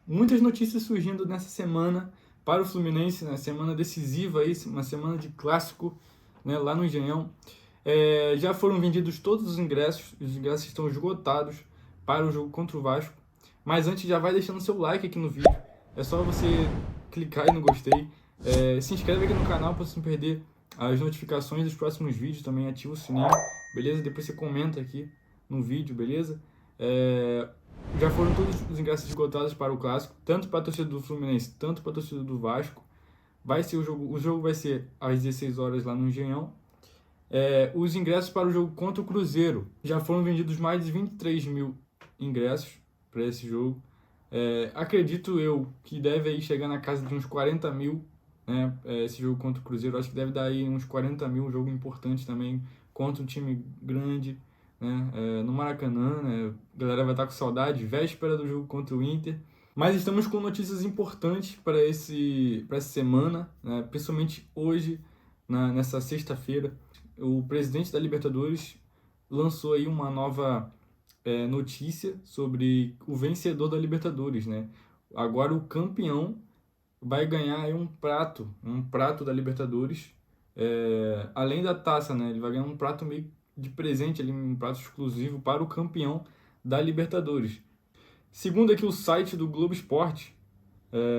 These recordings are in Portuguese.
muitas notícias surgindo nessa semana para o Fluminense, né? Semana decisiva aí, uma semana de clássico, né? Lá no Engenhão. Já foram vendidos todos os ingressos estão esgotados para o jogo contra o Vasco. Mas antes, já vai deixando seu like aqui no vídeo. É só você clicar aí no gostei. Se inscreve aqui no canal para você não perder as notificações dos próximos vídeos. Também ativa o sininho, beleza? Depois você comenta aqui no vídeo, beleza? Já foram todos os ingressos esgotados para o clássico, tanto para a torcida do Fluminense, tanto para a torcida do Vasco. Vai ser o jogo vai ser às 16 horas lá no Engenhão. Os ingressos para o jogo contra o Cruzeiro já foram vendidos mais de 23 mil ingressos para esse jogo. Acredito eu que deve aí chegar na casa de uns 40 mil, né? Esse jogo contra o Cruzeiro, acho que deve dar aí uns 40 mil, um jogo importante também, contra um time grande, né? No Maracanã, né? A galera vai estar com saudade, véspera do jogo contra o Inter. Mas estamos com notícias importantes para essa semana, né? Principalmente hoje, nessa sexta-feira. O presidente da Libertadores lançou aí uma nova notícia sobre o vencedor da Libertadores, né? Agora o campeão vai ganhar aí um prato da Libertadores, além da taça, né? Ele vai ganhar um prato meio de presente ali, um prato exclusivo para o campeão da Libertadores. Segundo aqui o site do Globo Esporte,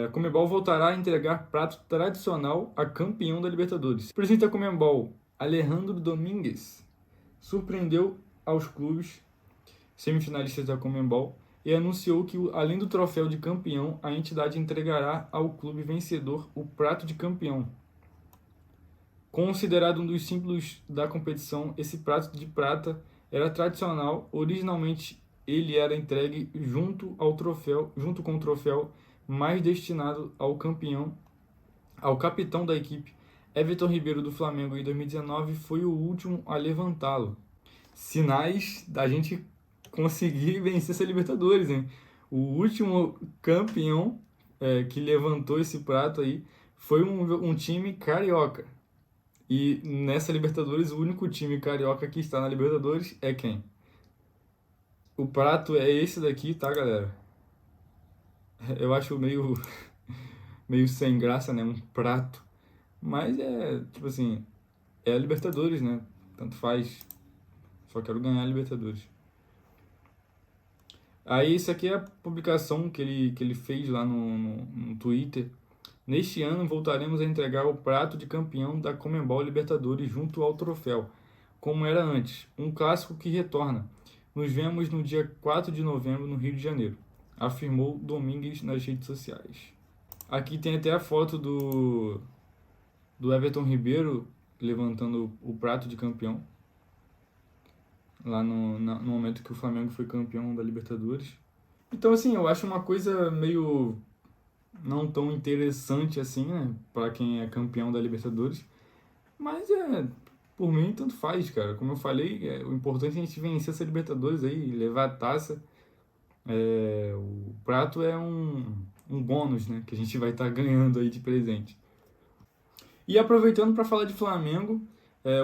a Conmebol voltará a entregar prato tradicional a campeão da Libertadores. O presidente da Conmebol, Alejandro Domingues, surpreendeu aos clubes semifinalistas da Conmebol e anunciou que, além do troféu de campeão, a entidade entregará ao clube vencedor o prato de campeão. Considerado um dos símbolos da competição, esse prato de prata era tradicional. Originalmente, ele era entregue junto com o troféu, mais destinado ao campeão, ao capitão da equipe. Everton Ribeiro, do Flamengo, em 2019, foi o último a levantá-lo. Sinais da gente conseguir vencer essa Libertadores, hein? O último campeão que levantou esse prato aí foi um time carioca. E nessa Libertadores, o único time carioca que está na Libertadores é quem? O prato é esse daqui, tá, galera? Eu acho meio sem graça, né? Um prato. Mas tipo assim, é a Libertadores, né? Tanto faz. Só quero ganhar a Libertadores. Aí, isso aqui é a publicação que ele fez lá no Twitter. Neste ano, voltaremos a entregar o prato de campeão da Conmebol Libertadores junto ao troféu, como era antes. Um clássico que retorna. Nos vemos no dia 4 de novembro, no Rio de Janeiro, afirmou Domingues nas redes sociais. Aqui tem até a foto do Everton Ribeiro levantando o prato de campeão, lá no momento que o Flamengo foi campeão da Libertadores. Então, assim, eu acho uma coisa meio não tão interessante assim, né, para quem é campeão da Libertadores. Mas por mim, tanto faz, cara. Como eu falei, o importante é a gente vencer essa Libertadores aí, levar a taça. O prato é um bônus, né, que a gente vai estar ganhando aí de presente. E aproveitando para falar de Flamengo,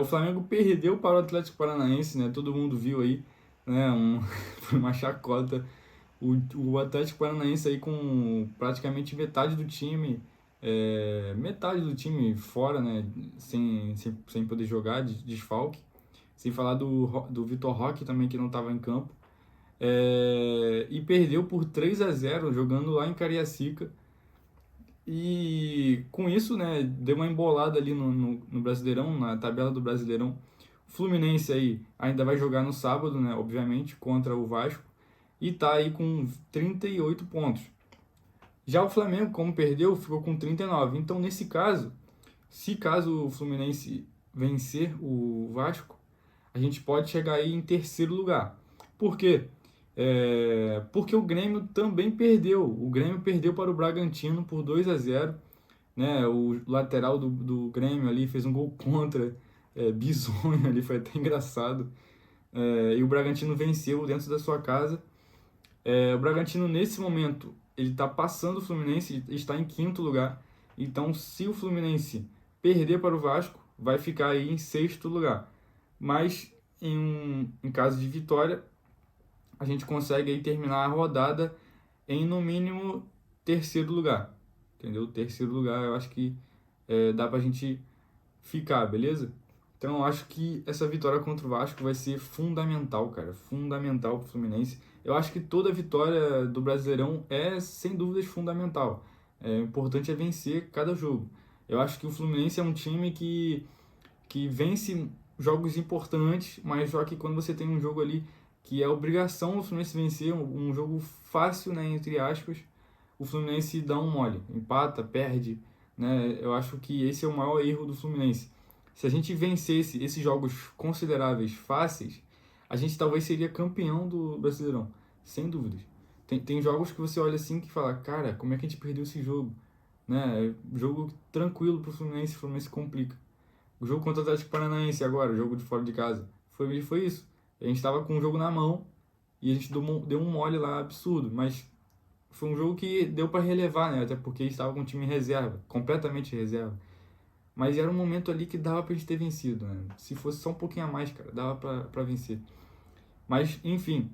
o Flamengo perdeu para o Atlético Paranaense, né? Todo mundo viu aí, né? Foi uma chacota. O Atlético Paranaense aí com praticamente metade do time fora, né? Sem poder jogar, de desfalque. Sem falar do Vitor Roque também, que não estava em campo. E perdeu por 3-0 jogando lá em Cariacica. E com isso, né, deu uma embolada ali no Brasileirão, na tabela do Brasileirão. O Fluminense aí ainda vai jogar no sábado, né, obviamente, contra o Vasco. E tá aí com 38 pontos. Já o Flamengo, como perdeu, ficou com 39. Então, nesse caso, caso o Fluminense vencer o Vasco, a gente pode chegar aí em terceiro lugar. Por quê? Porque o Grêmio também perdeu. O Grêmio perdeu para o Bragantino por 2-0. Né? O lateral do Grêmio ali fez um gol contra, bizonho ali, foi até engraçado. E o Bragantino venceu dentro da sua casa. O Bragantino, nesse momento, ele está passando o Fluminense, está em quinto lugar. Então, se o Fluminense perder para o Vasco, vai ficar aí em sexto lugar. Mas, em caso de vitória, a gente consegue aí terminar a rodada em, no mínimo, terceiro lugar, entendeu? Terceiro lugar eu acho que dá pra gente ficar, beleza? Então eu acho que essa vitória contra o Vasco vai ser fundamental, cara, fundamental pro Fluminense. Eu acho que toda vitória do Brasileirão é, sem dúvidas, fundamental. O importante é vencer cada jogo. Eu acho que o Fluminense é um time que vence jogos importantes, mas só que quando você tem um jogo ali que é obrigação do Fluminense vencer, um jogo fácil, né, entre aspas, o Fluminense dá um mole, empata, perde, né? Eu acho que esse é o maior erro do Fluminense. Se a gente vencesse esses jogos consideráveis fáceis, a gente talvez seria campeão do Brasileirão, sem dúvidas. Tem jogos que você olha assim que fala, cara, como é que a gente perdeu esse jogo? Né? Jogo tranquilo pro Fluminense, o Fluminense complica. O jogo contra o Atlético Paranaense agora, o jogo de fora de casa, foi isso. A gente estava com o jogo na mão e a gente deu um mole lá absurdo, mas foi um jogo que deu para relevar, né? Até porque estava com o time em reserva, completamente reserva. Mas era um momento ali que dava pra gente ter vencido, né? Se fosse só um pouquinho a mais, cara, dava pra vencer. Mas, enfim,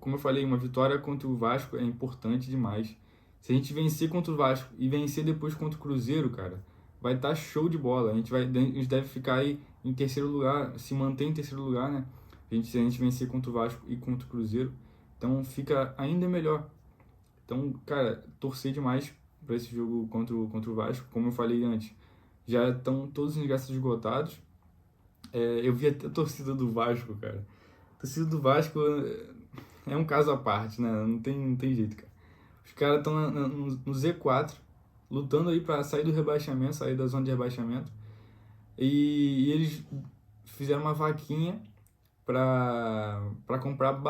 como eu falei, uma vitória contra o Vasco é importante demais. Se a gente vencer contra o Vasco e vencer depois contra o Cruzeiro, cara, vai estar show de bola. A gente deve ficar aí em terceiro lugar, se manter em terceiro lugar, né? Se a gente vencer contra o Vasco e contra o Cruzeiro, então fica ainda melhor. Então, cara, torcer demais para esse jogo contra o Vasco. Como eu falei antes, já estão todos os ingressos esgotados. Eu vi até a torcida do Vasco, cara. A torcida do Vasco é um caso à parte, né? Não tem jeito, cara. Os caras estão no Z4, lutando aí para sair do rebaixamento, sair da zona de rebaixamento. E eles fizeram uma vaquinha para comprar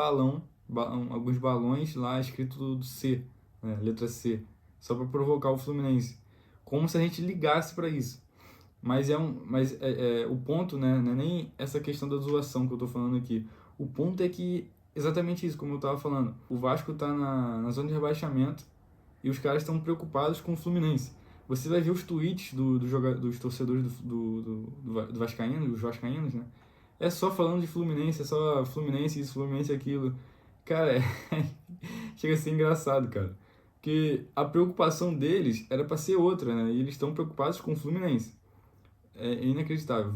alguns balões lá escrito do C, né, letra C, só para provocar o Fluminense, como se a gente ligasse para isso. Mas o ponto, né, não é nem essa questão da zoação que eu tô falando aqui. O ponto é que exatamente isso, como eu tava falando, o Vasco tá na zona de rebaixamento e os caras estão preocupados com o Fluminense. Você vai ver os tweets dos torcedores do Vascaíno, os vascaínos, né? É só falando de Fluminense, é só Fluminense isso, Fluminense aquilo. Cara, chega a ser engraçado, cara. Porque a preocupação deles era para ser outra, né? E eles estão preocupados com o Fluminense. É inacreditável.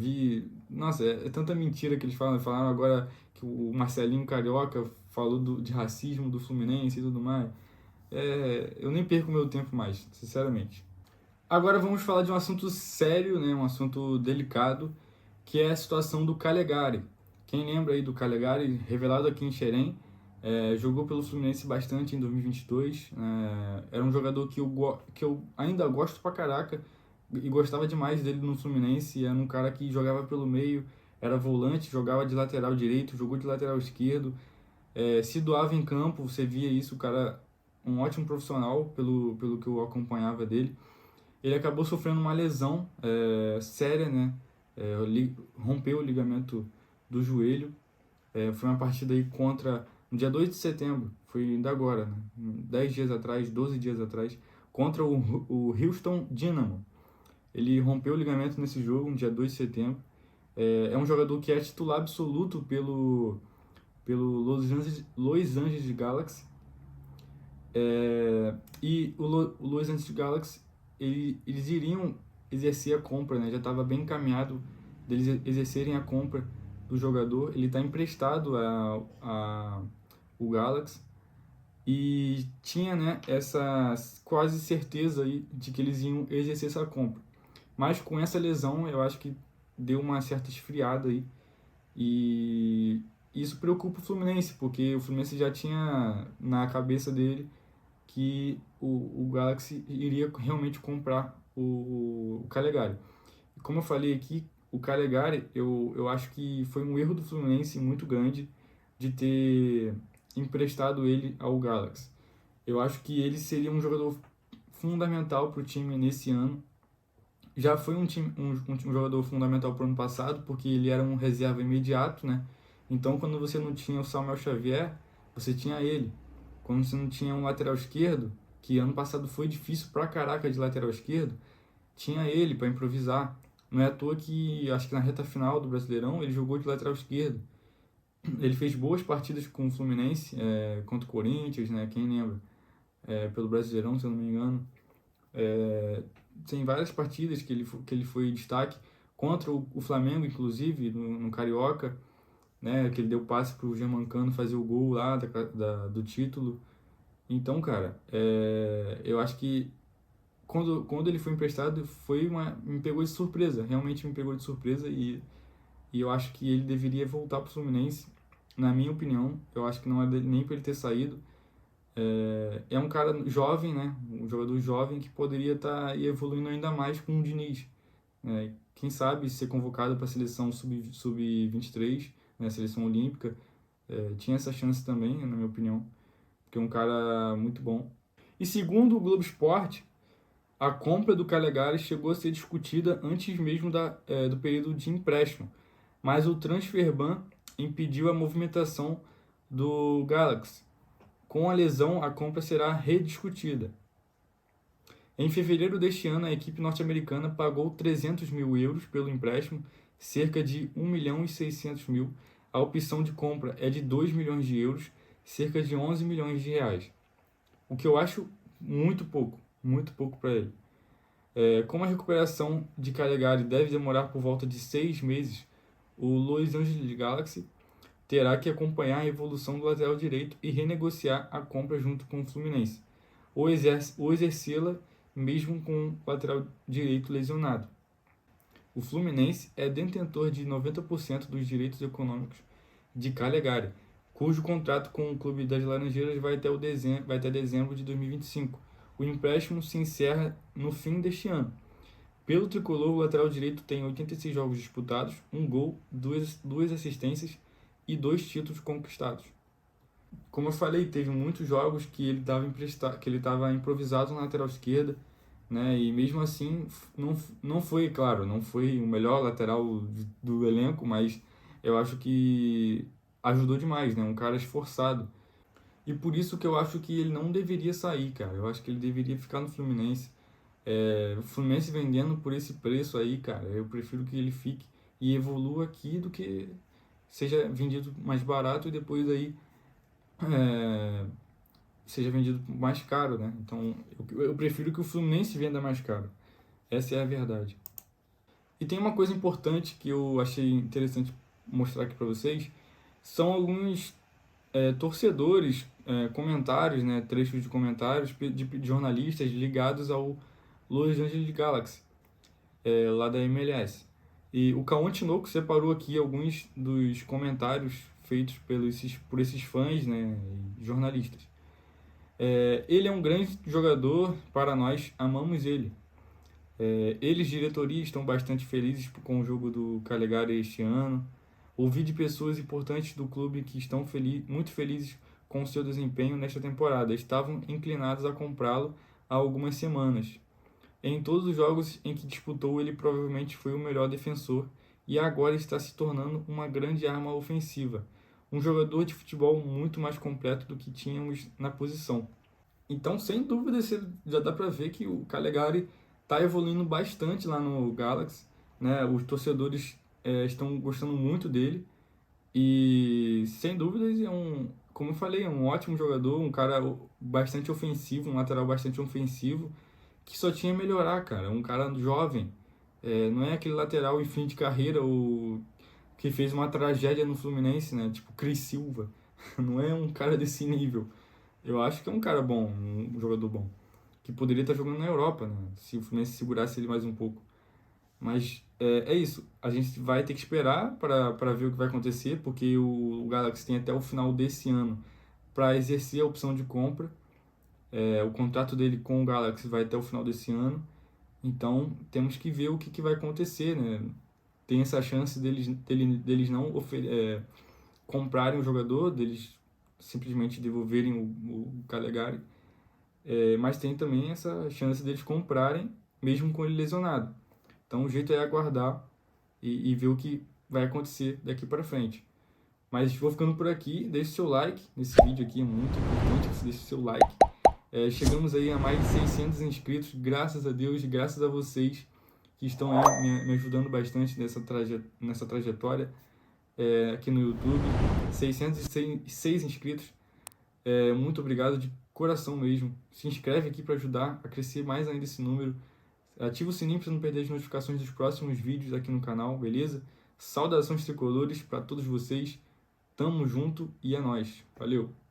Nossa, é tanta mentira que eles falam. Falaram agora que o Marcelinho Carioca falou de racismo do Fluminense e tudo mais. Eu nem perco meu tempo mais, sinceramente. Agora vamos falar de um assunto sério, né? Um assunto delicado, que é a situação do Calegari. Quem lembra aí do Calegari, revelado aqui em Xerém, jogou pelo Fluminense bastante em 2022. Era um jogador que eu ainda gosto pra caraca e gostava demais dele no Fluminense. Era um cara que jogava pelo meio, era volante, jogava de lateral direito, jogou de lateral esquerdo, se doava em campo, você via isso, o cara, um ótimo profissional, pelo que eu acompanhava dele. Ele acabou sofrendo uma lesão séria, né? Rompeu o ligamento do joelho. Foi uma partida aí no dia 2 de setembro, foi ainda agora, né? 10 dias atrás, 12 dias atrás, contra o Houston Dynamo. Ele rompeu o ligamento nesse jogo, no dia 2 de setembro. É um jogador que é titular absoluto pelo Los Angeles Galaxy. E o Los Angeles Galaxy, eles iriam exercer a compra, né? Já estava bem encaminhado deles exercerem a compra do jogador. Ele está emprestado o Galaxy e tinha, né, essa quase certeza aí de que eles iam exercer essa compra. Mas com essa lesão, eu acho que deu uma certa esfriada aí e isso preocupa o Fluminense, porque o Fluminense já tinha na cabeça dele que o Galaxy iria realmente comprar o Calegari. E como eu falei aqui, o Calegari, eu acho que foi um erro do Fluminense muito grande de ter emprestado ele ao Galaxy. Eu acho que ele seria um jogador fundamental para o time nesse ano. Já foi um jogador fundamental para o ano passado, porque ele era um reserva imediato, né? Então, quando você não tinha o Samuel Xavier, você tinha ele. Quando você não tinha um lateral esquerdo, que ano passado foi difícil pra caraca de lateral esquerdo, tinha ele para improvisar. Não é à toa que, acho que na reta final do Brasileirão, ele jogou de lateral esquerdo. Ele fez boas partidas com o Fluminense, contra o Corinthians, né? Quem lembra? pelo Brasileirão, se eu não me engano. Tem várias partidas que ele foi destaque contra o Flamengo, inclusive, no Carioca, né? Que ele deu passe para o Germancano fazer o gol lá do título. Então, cara, eu acho que quando ele foi emprestado, me pegou de surpresa, realmente me pegou de surpresa e eu acho que ele deveria voltar para o Fluminense, na minha opinião. Eu acho que não é nem para ele ter saído. É um cara jovem, né? Um jogador jovem que poderia estar evoluindo ainda mais com o Diniz. Quem sabe ser convocado para a seleção sub-23, né? Seleção olímpica. Tinha essa chance também, na minha opinião, porque é um cara muito bom. E segundo o Globo Esporte, a compra do Calegari chegou a ser discutida antes mesmo do período de empréstimo, mas o Transferban impediu a movimentação do Galaxy. Com a lesão, a compra será rediscutida. Em fevereiro deste ano, a equipe norte-americana pagou 300 mil euros pelo empréstimo, cerca de 1 milhão e 600 mil. A opção de compra é de 2 milhões de euros, cerca de 11 milhões de reais. O que eu acho muito pouco para ele. Como a recuperação de Calegari deve demorar por volta de 6 meses, o Los Angeles Galaxy terá que acompanhar a evolução do lateral direito e renegociar a compra junto com o Fluminense, ou exercê-la mesmo com o lateral direito lesionado. O Fluminense é detentor de 90% dos direitos econômicos de Calegari, cujo contrato com o clube das Laranjeiras vai até dezembro de 2025. O empréstimo se encerra no fim deste ano. Pelo tricolor, o lateral direito tem 86 jogos disputados, um gol, duas assistências e 2 títulos conquistados. Como eu falei, teve muitos jogos que ele estava improvisado na lateral esquerda, né? E mesmo assim não foi, claro, não foi o melhor lateral do elenco, mas eu acho que ajudou demais, né? Um cara esforçado. E por isso que eu acho que ele não deveria sair, cara. Eu acho que ele deveria ficar no Fluminense. O Fluminense vendendo por esse preço aí, cara, eu prefiro que ele fique e evolua aqui do que seja vendido mais barato e depois aí seja vendido mais caro, né? Então eu prefiro que o Fluminense venda mais caro. Essa é a verdade. E tem uma coisa importante que eu achei interessante mostrar aqui para vocês, são alguns torcedores, comentários, né, trechos de comentários de jornalistas ligados ao Los Angeles Galaxy, lá da MLS. E o Cauã Tinoco separou aqui alguns dos comentários feitos por esses fãs, né, jornalistas. Ele é um grande jogador para nós, amamos ele. Eles, diretoria, estão bastante felizes com o jogo do Calegari este ano. Ouvi de pessoas importantes do clube que estão muito felizes com o seu desempenho nesta temporada. Estavam inclinados a comprá-lo há algumas semanas. Em todos os jogos em que disputou, ele provavelmente foi o melhor defensor e agora está se tornando uma grande arma ofensiva. Um jogador de futebol muito mais completo do que tínhamos na posição. Então, sem dúvida, já dá para ver que o Calegari está evoluindo bastante lá no Galaxy, né? Os torcedores estão gostando muito dele e, sem dúvidas, como eu falei, é um ótimo jogador, um cara bastante ofensivo, um lateral bastante ofensivo, que só tinha a melhorar, cara. Um cara jovem, não é aquele lateral em fim de carreira ou que fez uma tragédia no Fluminense, né? Tipo Cris Silva. Não é um cara desse nível. Eu acho que é um cara bom, um jogador bom, que poderia estar jogando na Europa, né? Se o Fluminense segurasse ele mais um pouco. Mas é isso, a gente vai ter que esperar para ver o que vai acontecer, porque o Galaxy tem até o final desse ano para exercer a opção de compra. O contrato dele com o Galaxy vai até o final desse ano, então temos que ver o que vai acontecer, né? Tem essa chance deles não comprarem o jogador, deles simplesmente devolverem o Calegari, mas tem também essa chance deles comprarem mesmo com ele lesionado. Então o jeito é aguardar e ver o que vai acontecer daqui para frente. Mas vou ficando por aqui, deixe seu like nesse vídeo aqui, é muito importante que você deixe seu like. Chegamos aí a mais de 600 inscritos, graças a Deus, graças a vocês que estão aí me ajudando bastante nessa trajetória aqui no YouTube. 606 inscritos, muito obrigado coração mesmo. Se inscreve aqui para ajudar a crescer mais ainda esse número. Ativa o sininho para não perder as notificações dos próximos vídeos aqui no canal, beleza? Saudações tricolores para todos vocês. Tamo junto e é nóis. Valeu!